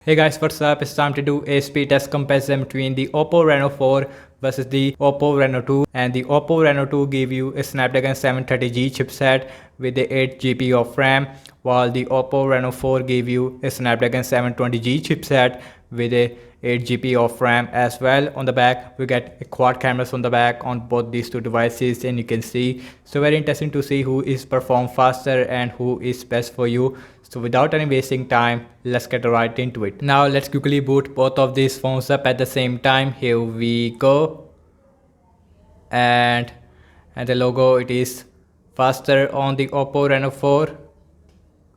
Hey guys, what's up? It's time to do a speed test comparison between the Oppo Reno 4 versus the Oppo Reno 2. And the Oppo Reno 2 give you a Snapdragon 730G chipset with the 8GB of RAM, while the Oppo Reno 4 gave you a Snapdragon 720G chipset with a 8GB of RAM as well. On the back we get a quad cameras on the back on both these two devices, and you can see, so very interesting to see who is perform faster and who is best for you. So without any wasting time, let's get right into it. Now let's quickly boot both of these phones up at the same time. Here we go. And the logo, it is faster on the Oppo Reno 4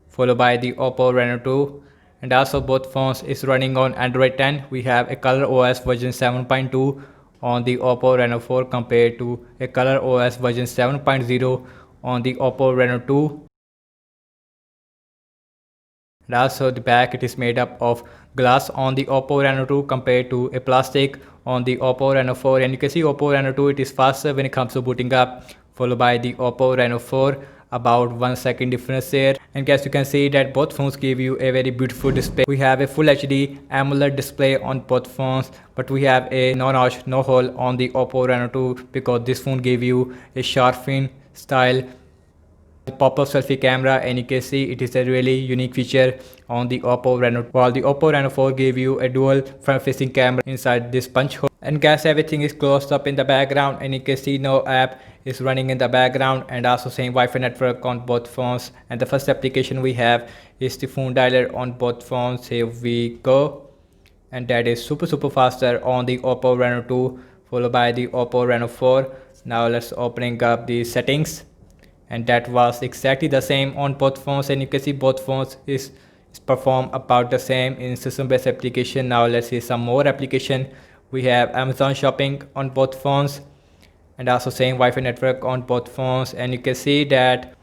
followed by the Oppo Reno 2, and also both phones is running on Android 10. We have a Color OS version 7.2 on the Oppo Reno 4 compared to a Color OS version 7.0 on the Oppo Reno 2. And also the back, it is made up of glass on the Oppo Reno 2 compared to a plastic on the Oppo Reno 4. And you can see Oppo Reno 2, it is faster when it comes to booting up, followed by the Oppo Reno 4, about 1 second difference there. And guys, you can see that both phones give you a very beautiful display. We have a full HD AMOLED display on both phones, but we have a no notch, no hole on the Oppo Reno 2 because this phone gave you a sharp fin style pop-up selfie camera, and you can see it is a really unique feature on the Oppo Reno, while the Oppo Reno 4 gave you a dual front-facing camera inside this punch hole. And guys, everything is closed up in the background, and you can see no app is running in the background, and also same Wi-Fi network on both phones. And the first application we have is the phone dialer on both phones. Here we go, and that is super faster on the Oppo Reno 2 followed by the Oppo Reno 4. Now let's opening up the settings, and that was exactly the same on both phones, and you can see both phones is perform about the same in system based application. Now let's see some more application. We have Amazon shopping on both phones, and also same Wi-Fi network on both phones, and you can see that,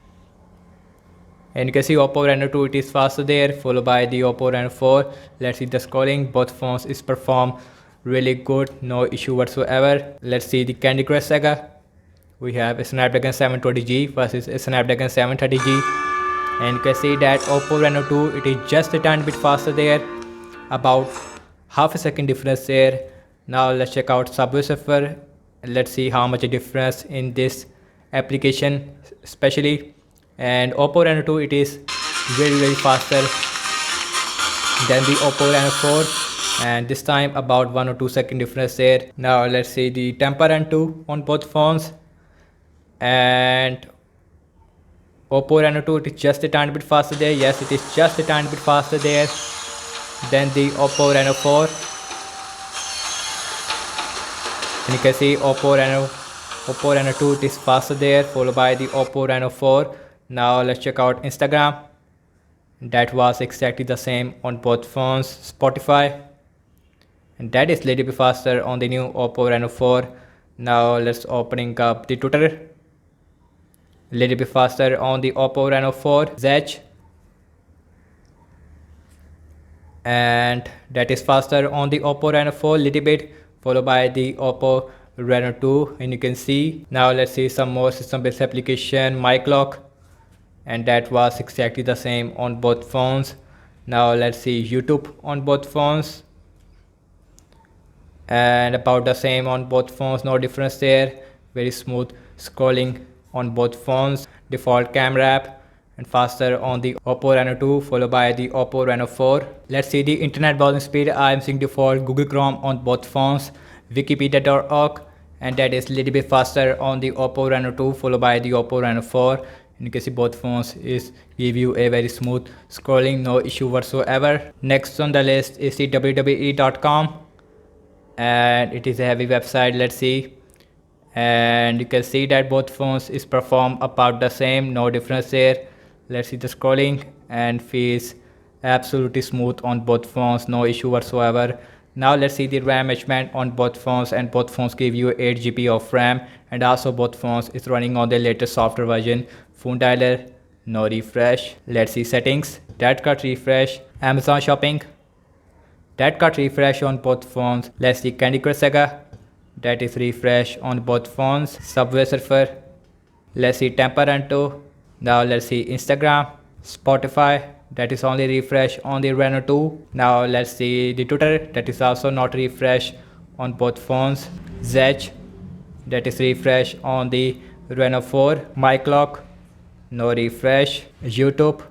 and you can see Oppo Reno 2, it is faster there, followed by the Oppo Reno 4. Let's see the scrolling, both phones is perform really good, no issue whatsoever. Let's see the Candy Crush Saga. We have a Snapdragon 720G versus a Snapdragon 730G, and you can see that Oppo Reno 2, it is just a tiny bit faster there, about half a second difference there. Now let's check out Subway Surfer, and let's see how much a difference in this application especially. And Oppo Reno 2, it is very faster than the Oppo Reno 4, and this time about 1 or 2 second difference there. Now let's see the Temper Run 2 on both phones, and Oppo Reno 2, it is just a tiny bit faster there. Yes, it is just a tiny bit faster there than the Oppo Reno 4. And you can see Oppo Reno 2, it is faster there, followed by the Oppo Reno 4. Now let's check out Instagram. That was exactly the same on both phones. Spotify, and that is little bit faster on the new Oppo Reno 4. Now let's opening up the Twitter. Little bit faster on the Oppo Reno 4. Zedge, and that is faster on the Oppo Reno 4 little bit, followed by the Oppo Reno 2, and you can see. Now let's see some more system based application. MyClock, and that was exactly the same on both phones. Now let's see YouTube on both phones, and about the same on both phones, no difference there. Very smooth scrolling on both phones. Default camera app, and faster on the Oppo Reno 2 followed by the Oppo Reno 4. Let's see the internet browsing speed. I am seeing default Google Chrome on both phones, wikipedia.org, and that is little bit faster on the Oppo Reno 2 followed by the Oppo Reno 4. And you can see both phones is give you a very smooth scrolling, no issue whatsoever. Next on the list is the wwe.com, and it is a heavy website. Let's see, and you can see that both phones is perform about the same, no difference there. Let's see the scrolling, and feels absolutely smooth on both phones, no issue whatsoever. Now let's see the RAM management on both phones, and both phones give you 8GB of RAM, and also both phones is running on the latest software version. Phone dialer, no refresh. Let's see settings. That got refresh. Amazon shopping, that got refresh on both phones. Let's see Candy Crush Saga, that is refresh on both phones. Subway Surfer, let's see Temper Run 2. Now let's see Instagram, Spotify, that is only refresh on the Reno 2. Now let's see the Twitter, that is also not refresh on both phones. Zedge, that is refresh on the Reno 4. My clock, no refresh. YouTube,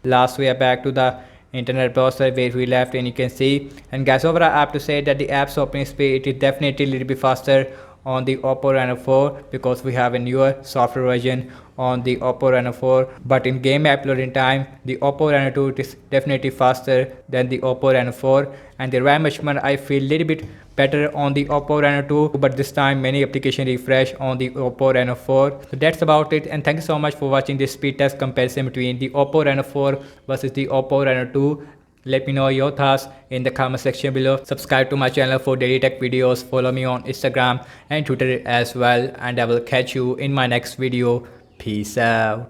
last we are back to the internet browser where we left, and you can see. And guys, overall I have to say that the app's opening speed, it is definitely a little bit faster on the Oppo Reno 4 because we have a newer software version on the Oppo Reno 4. But in game uploading time, the Oppo Reno 2 is definitely faster than the Oppo Reno 4. And the RAM measurement, I feel a little bit better on the Oppo Reno 2, but this time many application refresh on the Oppo Reno 4. So that's about it, and thank you so much for watching this speed test comparison between the Oppo Reno 4 versus the Oppo Reno 2. Let me know your thoughts in the comment section below. Subscribe to my channel for daily tech videos. Follow me on Instagram and Twitter as well, and I will catch you in my next video. Peace out.